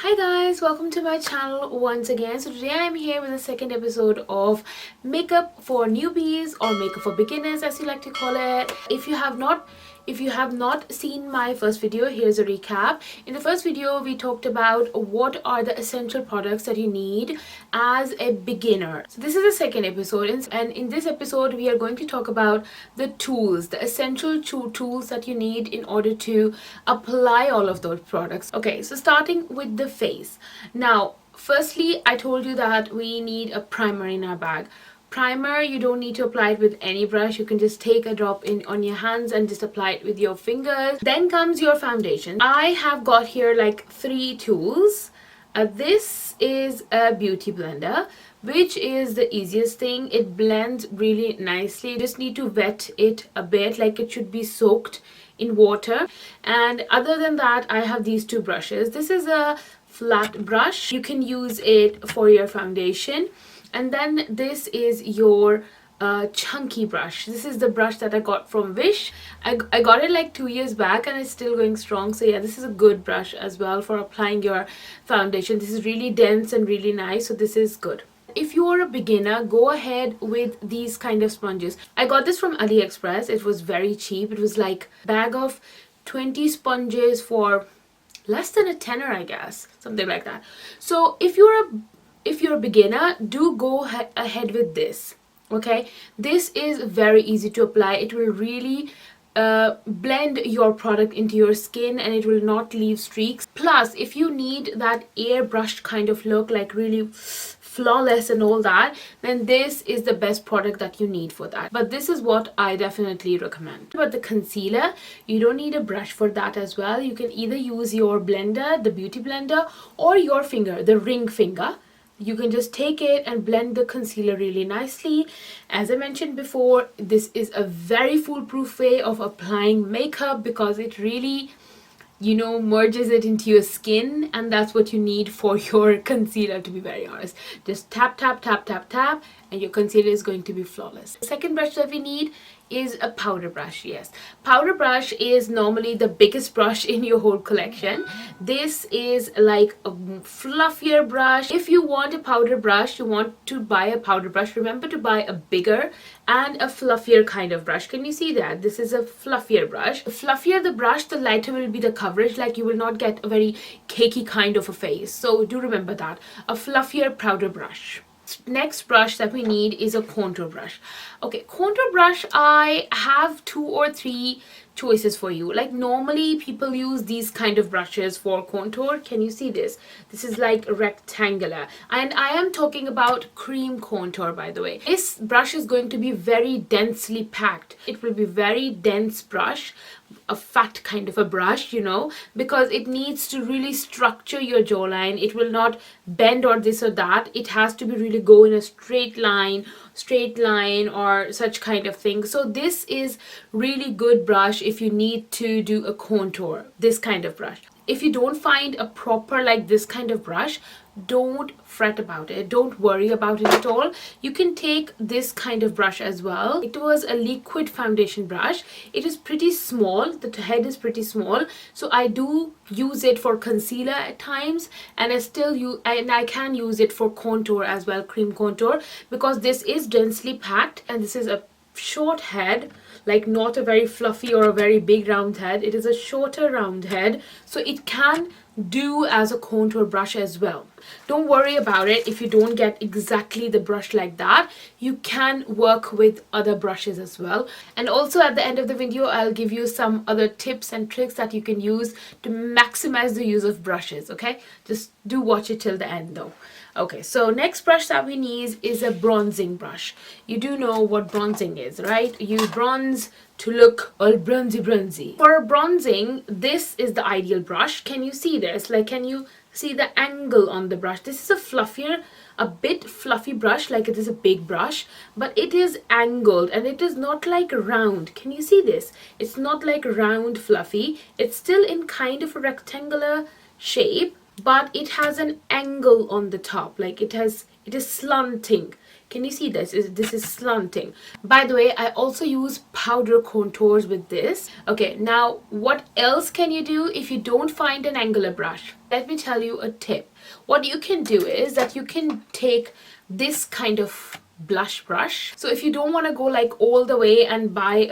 Hi guys, welcome to my channel once again. So today I am here with the second episode of makeup for newbies or makeup for beginners as you like to call it. If you have not seen my first video, here's a recap. In the first video we talked about what are the essential products that you need as a beginner. So this is the second episode, and in this episode we are going to talk about the tools, the essential tools that you need in order to apply all of those products. Okay, so starting with the face. Now firstly, I told you that we need a primer in our bag. Primer, you don't need to apply it with any brush. You can just take a drop in on your hands and just apply it with your fingers. Then comes your foundation. I have got here like 3 tools. This is a beauty blender, which is the easiest thing. It blends really nicely. You just need to wet it a bit, like it should be soaked in water. And other than that, I have these 2 brushes. This is a flat brush. You can use it for your foundation. And then this is your chunky brush. This is the brush that I got from Wish. I got it like 2 years back and it's still going strong. So yeah, this is a good brush as well for applying your foundation. This is really dense and really nice, so this is good. If you're a beginner, go ahead with these kind of sponges. I got this from AliExpress. It was very cheap. It was like a bag of 20 sponges for less than a tenner, I guess, something like that. So if you're a beginner, do go ahead with this. Okay, this is very easy to apply. It will really blend your product into your skin and it will not leave streaks. Plus, if you need that airbrushed kind of look, like really flawless and all that, then this is the best product that you need for that. But this is what I definitely recommend. But the concealer, you don't need a brush for that as well. You can either use your blender, the beauty blender, or your finger, the ring finger. You can just take it and blend the concealer really nicely. As I mentioned before, this is a very foolproof way of applying makeup because it really, merges it into your skin, and that's what you need for your concealer, to be very honest. Just tap, tap, tap, tap, tap, and your concealer is going to be flawless. The second brush that we need is a powder brush. Yes, powder brush is normally the biggest brush in your whole collection. This is like a fluffier brush. If you want a powder brush, you want to buy a powder brush, remember to buy a bigger and a fluffier kind of brush. Can you see that? This is a fluffier brush. The fluffier the brush, the lighter will be the coverage. Like you will not get a very cakey kind of a face. So do remember that. A fluffier powder brush. Next brush that we need is a contour brush. Okay, contour brush, I have 2 or 3 choices for you. Like normally people use these kind of brushes for contour. Can you see this? This is like rectangular, and I am talking about cream contour, by the way. This brush is going to be very densely packed. It will be very dense brush, a fat kind of a brush, because it needs to really structure your jawline. It will not bend or this or that. It has to be really go in a straight line or such kind of thing. So this is really good brush if you need to do a contour, this kind of brush. If you don't find a proper like this kind of brush, don't fret about it. Don't worry about it at all. You can take this kind of brush as well. It was a liquid foundation brush. It is pretty small. The head is pretty small. So I do use it for concealer at times, and I can use it for contour as well, cream contour, because this is densely packed and this is a short head, like not a very fluffy or a very big round head. It is a shorter round head, so it can do as a contour brush as well. Don't worry about it if you don't get exactly the brush like that. You can work with other brushes as well. And also at the end of the video, I'll give you some other tips and tricks that you can use to maximize the use of brushes. Okay, just do watch it till the end though. Okay, so next brush that we need is a bronzing brush. You do know what bronzing is, right? You bronze to look all bronzy. For bronzing, this is the ideal brush. Can you see this? Like, can you see the angle on the brush? This is a bit fluffy brush, like it is a big brush, but it is angled and it is not like round. Can you see this? It's not like round fluffy. It's still in kind of a rectangular shape, but it has an angle on the top. Like it is slanting. Can you see this? This is slanting. By the way, I also use powder contours with this. Okay, now what else can you do if you don't find an angular brush? Let me tell you a tip. What you can do is that you can take this kind of blush brush. So if you don't want to go like all the way and buy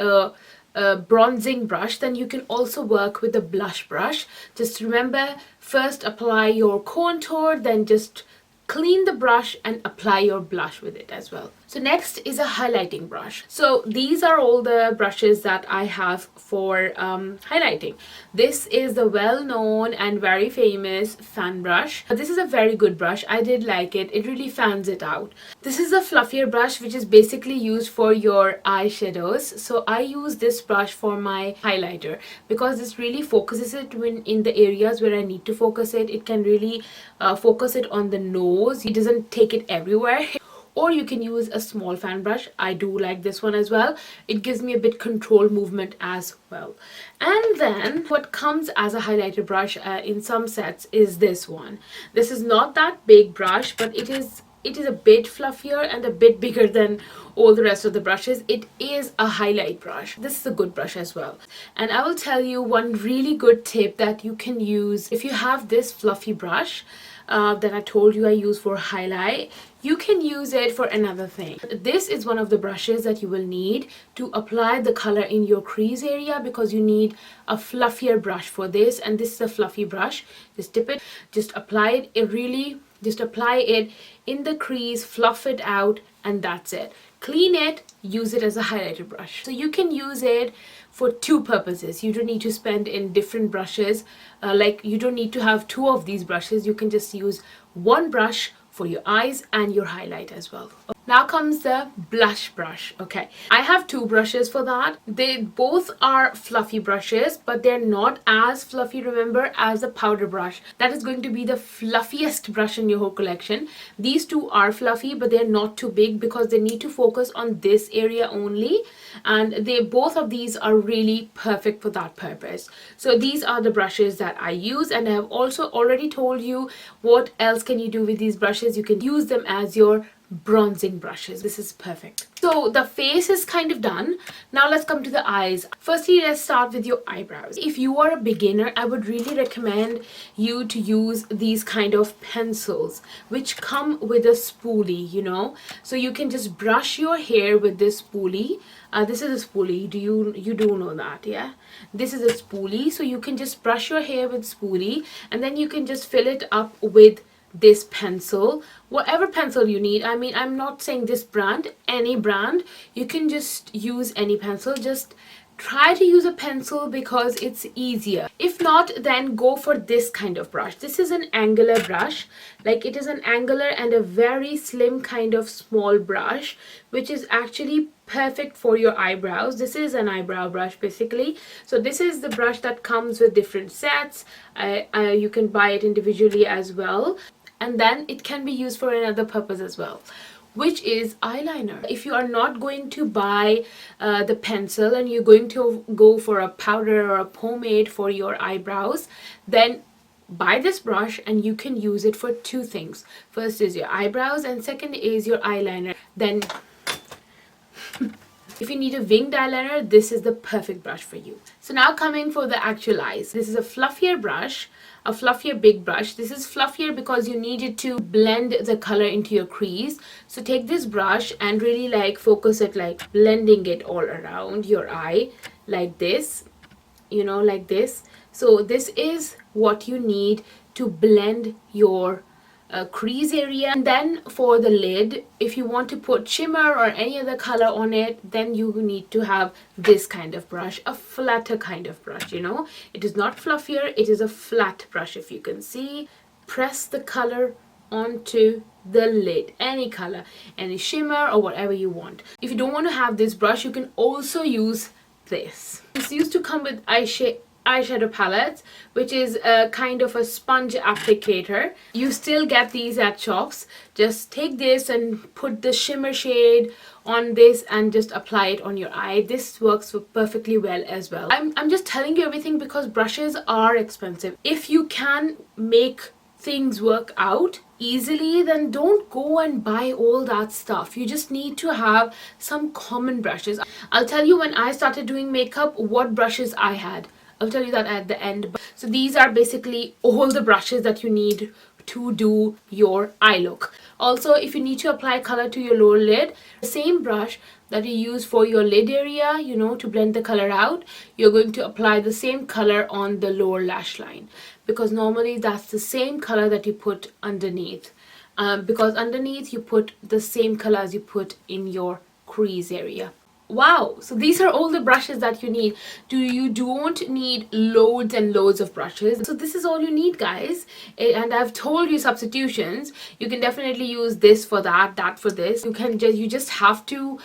a bronzing brush, then you can also work with a blush brush. Just remember, first apply your contour, then just clean the brush and apply your blush with it as well. So next is a highlighting brush. So these are all the brushes that I have for highlighting. This is the well-known and very famous fan brush. This is a very good brush. I did like it. It really fans it out. This is a fluffier brush which is basically used for your eyeshadows. So I use this brush for my highlighter because this really focuses it in the areas where I need to focus it. It can really focus it on the nose. It doesn't take it everywhere. Or you can use a small fan brush. I do like this one as well. It gives me a bit control movement as well. And then what comes as a highlighter brush in some sets is this one. This is not that big brush, but it is a bit fluffier and a bit bigger than all the rest of the brushes. It is a highlight brush. This is a good brush as well. And I will tell you one really good tip that you can use if you have this fluffy brush that I told you I use for highlight. You can use it for another thing. This is one of the brushes that you will need to apply the color in your crease area, because you need a fluffier brush for this, and this is a fluffy brush. Just dip it, just apply it, just apply it in the crease, fluff it out, and that's it. Clean it, use it as a highlighter brush. So you can use it for two purposes. You don't need to spend in different brushes, like you don't need to have two of these brushes. You can just use one brush for your eyes and your highlight as well. Now comes the blush brush. Okay, I have two brushes for that. They both are fluffy brushes, but they're not as fluffy, remember, as the powder brush. That is going to be the fluffiest brush in your whole collection. These two are fluffy, but they're not too big because they need to focus on this area only, and both of these are really perfect for that purpose. So these are the brushes that I use, and I have also already told you what else can you do with these brushes. You can use them as your bronzing brushes. This is perfect. So the face is kind of done. Now let's come to the eyes. Firstly, let's start with your eyebrows. If you are a beginner, I would really recommend you to use these kind of pencils which come with a spoolie, you know. So you can just brush your hair with this spoolie. This is a spoolie. You do know that, yeah? This is a spoolie. So you can just brush your hair with spoolie, and then you can just fill it up with this pencil, whatever pencil you need. I mean, I'm not saying this brand, any brand. You can just use any pencil. Just try to use a pencil because it's easier. If not, then go for this kind of brush. This is an angular brush. Like, it is an angular and a very slim kind of small brush, which is actually perfect for your eyebrows. This is an eyebrow brush basically. So this is the brush that comes with different sets. You can buy it individually as well, and then it can be used for another purpose as well, which is eyeliner. If you are not going to buy the pencil and you're going to go for a powder or a pomade for your eyebrows, then buy this brush and you can use it for two things. First is your eyebrows, and second is your eyeliner. Then if you need a winged eyeliner, this is the perfect brush for you. So now coming for the actual eyes. This is a fluffier brush, a fluffier big brush. This is fluffier because you need it to blend the color into your crease. So take this brush and really like focus it, like blending it all around your eye like this, you know, like this. So this is what you need to blend your crease area. And then for the lid, if you want to put shimmer or any other color on it, then you need to have this kind of brush, a flatter kind of brush, you know. It is not fluffier, it is a flat brush. If you can see, press the color onto the lid, any color, any shimmer or whatever you want. If you don't want to have this brush, you can also use this. This used to come with eyeshadow palettes, which is a kind of a sponge applicator. You still get these at shops. Just take this and put the shimmer shade on this and just apply it on your eye. This works perfectly well as well. I'm just telling you everything because brushes are expensive. If you can make things work out easily, then don't go and buy all that stuff. You just need to have some common brushes. I'll tell you when I started doing makeup what brushes I had. I'll tell you that at the end. So these are basically all the brushes that you need to do your eye look. Also, if you need to apply color to your lower lid, the same brush that you use for your lid area, you know, to blend the color out, you're going to apply the same color on the lower lash line, because normally that's the same color that you put underneath, because underneath you put the same color as you put in your crease area. Wow, so these are all the brushes that you need. You don't need loads and loads of brushes. So this is all you need, guys. And I've told you substitutions. You can definitely use this for that, that for this. You just have to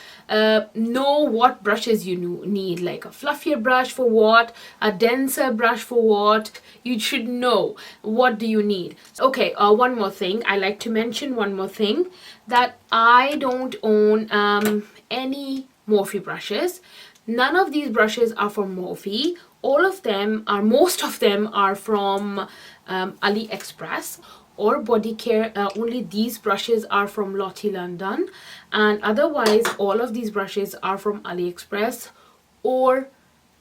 know what brushes you need, like a fluffier brush for what, a denser brush for what. You should know what do you need. Okay, one more thing. I like to mention one more thing, that I don't own any Morphe brushes. None of these brushes are from Morphe. Most of them are from AliExpress or Body Care. Only these brushes are from Lottie London, and otherwise all of these brushes are from AliExpress or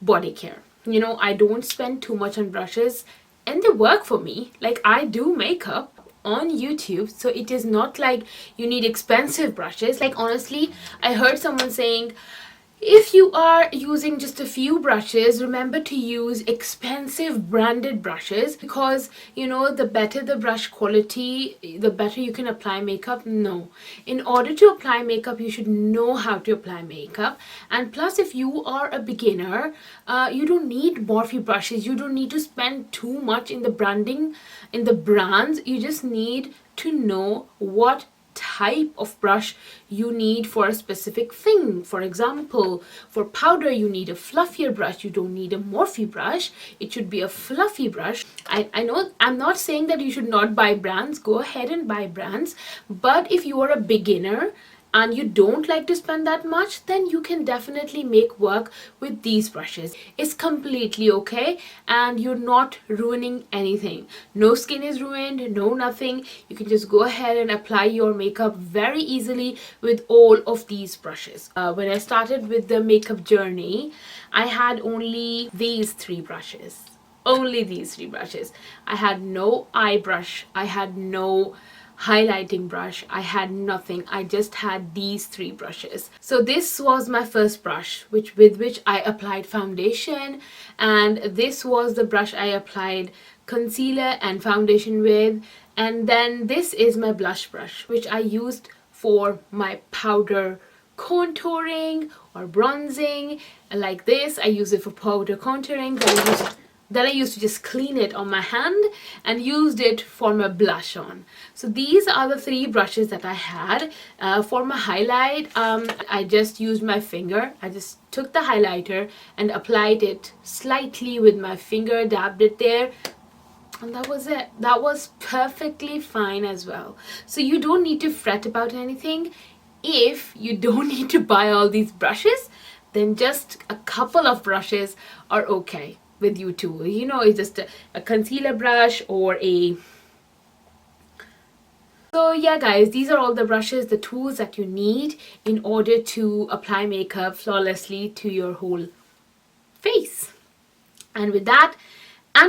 Body Care. You know, I don't spend too much on brushes and they work for me. Like, I do makeup on YouTube, so it is not like you need expensive brushes. Like, honestly, I heard someone saying, if you are using just a few brushes, remember to use expensive branded brushes, because, you know, the better the brush quality, the better you can apply makeup. No, in order to apply makeup, you should know how to apply makeup. And plus, if you are a beginner, you don't need Morphe brushes. You don't need to spend too much in the branding, in the brands. You just need to know what type of brush you need for a specific thing. For example, for powder you need a fluffier brush. You don't need a Morphe brush. It should be a fluffy brush. I know I'm not saying that you should not buy brands. Go ahead and buy brands, but if you are a beginner and you don't like to spend that much, then you can definitely make work with these brushes. It's completely okay, and you're not ruining anything. No skin is ruined, no nothing. You can just go ahead and apply your makeup very easily with all of these brushes. When I started with the makeup journey, I had only these three brushes. Only these three brushes. I had no eye brush. I had no highlighting brush. I had nothing. I just had these three brushes. So this was my first brush with which I applied foundation, and this was the brush I applied concealer and foundation with. And then this is my blush brush, which I used for my powder contouring or bronzing. Like this, I use it for powder contouring. Then I used to just clean it on my hand and used it for my blush on. So these are the three brushes that I had. For my highlight, I just used my finger. I just took the highlighter and applied it slightly with my finger, dabbed it there, and that was it. That was perfectly fine as well. So you don't need to fret about anything. If you don't need to buy all these brushes, then just a couple of brushes are okay with you too. You know, it's just a concealer brush or a... So yeah, guys, these are all the brushes, the tools that you need in order to apply makeup flawlessly to your whole face. And with that I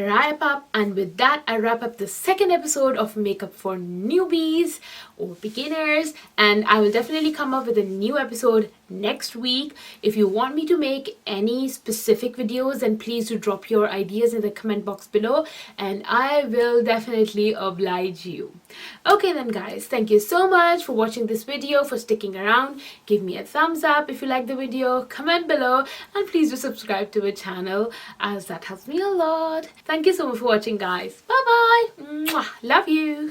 wrap up the second episode of Makeup for Newbies or Beginners, and I will definitely come up with a new episode next week. If you want me to make any specific videos, then please do drop your ideas in the comment box below, and I will definitely oblige you. Okay then, guys, thank you so much for watching this video, for sticking around. Give me a thumbs up if you like the video, comment below, and please do subscribe to the channel, as that helps me a lot. Thank you so much for watching, guys. Bye bye. Love you.